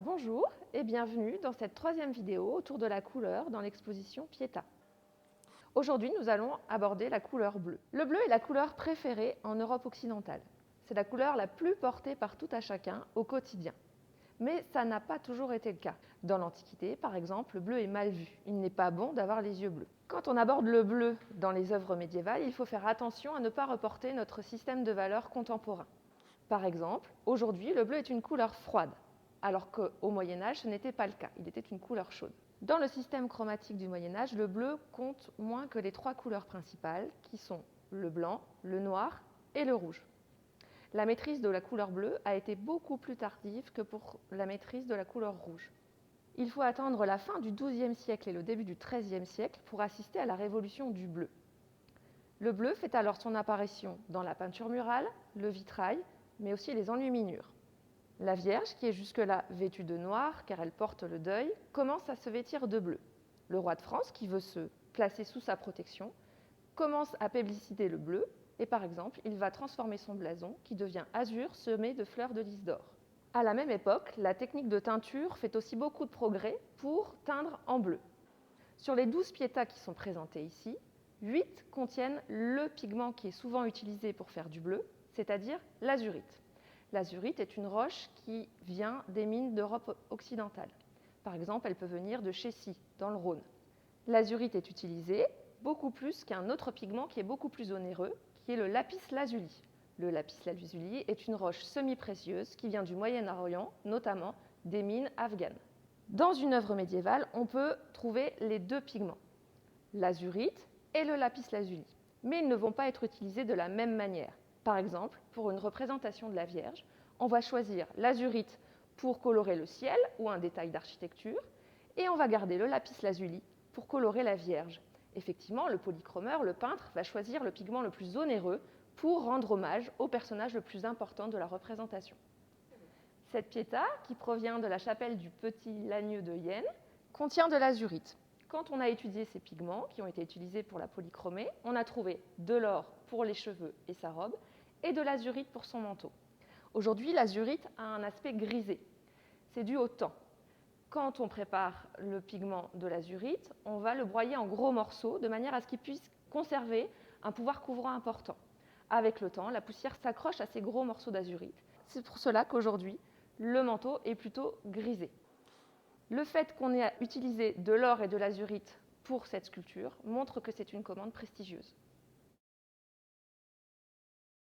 Bonjour et bienvenue dans cette troisième vidéo autour de la couleur dans l'exposition Pietà. Aujourd'hui, nous allons aborder la couleur bleue. Le bleu est la couleur préférée en Europe occidentale. C'est la couleur la plus portée par tout à chacun au quotidien. Mais ça n'a pas toujours été le cas. Dans l'Antiquité, par exemple, le bleu est mal vu. Il n'est pas bon d'avoir les yeux bleus. Quand on aborde le bleu dans les œuvres médiévales, il faut faire attention à ne pas reporter notre système de valeurs contemporain. Par exemple, aujourd'hui, le bleu est une couleur froide, alors qu'au Moyen-Âge, ce n'était pas le cas, il était une couleur chaude. Dans le système chromatique du Moyen-Âge, le bleu compte moins que les trois couleurs principales, qui sont le blanc, le noir et le rouge. La maîtrise de la couleur bleue a été beaucoup plus tardive que pour la maîtrise de la couleur rouge. Il faut attendre la fin du XIIe siècle et le début du XIIIe siècle pour assister à la révolution du bleu. Le bleu fait alors son apparition dans la peinture murale, le vitrail, mais aussi les enluminures. La Vierge, qui est jusque-là vêtue de noir car elle porte le deuil, commence à se vêtir de bleu. Le roi de France, qui veut se placer sous sa protection, commence à publiciter le bleu et par exemple, il va transformer son blason qui devient azur semé de fleurs de lys d'or. À la même époque, la technique de teinture fait aussi beaucoup de progrès pour teindre en bleu. Sur les 12 Pietà qui sont présentés ici, 8 contiennent le pigment qui est souvent utilisé pour faire du bleu, c'est-à-dire l'azurite. L'azurite est une roche qui vient des mines d'Europe occidentale. Par exemple, elle peut venir de Chécy, dans le Rhône. L'azurite est utilisée beaucoup plus qu'un autre pigment qui est beaucoup plus onéreux, qui est le lapis lazuli. Le lapis lazuli est une roche semi-précieuse qui vient du Moyen-Orient, notamment des mines afghanes. Dans une œuvre médiévale, on peut trouver les deux pigments, l'azurite et le lapis lazuli. Mais ils ne vont pas être utilisés de la même manière. Par exemple, pour une représentation de la Vierge, on va choisir l'azurite pour colorer le ciel ou un détail d'architecture, et on va garder le lapis lazuli pour colorer la Vierge. Effectivement, le polychromeur, le peintre, va choisir le pigment le plus onéreux pour rendre hommage au personnage le plus important de la représentation. Cette Pietà, qui provient de la chapelle du Petit Lagneux de Yenne, contient de l'azurite. Quand on a étudié ces pigments qui ont été utilisés pour la polychromée, on a trouvé de l'or pour les cheveux et sa robe et de l'azurite pour son manteau. Aujourd'hui, l'azurite a un aspect grisé. C'est dû au temps. Quand on prépare le pigment de l'azurite, on va le broyer en gros morceaux de manière à ce qu'il puisse conserver un pouvoir couvrant important. Avec le temps, la poussière s'accroche à ces gros morceaux d'azurite. C'est pour cela qu'aujourd'hui, le manteau est plutôt grisé. Le fait qu'on ait utilisé de l'or et de l'azurite pour cette sculpture montre que c'est une commande prestigieuse.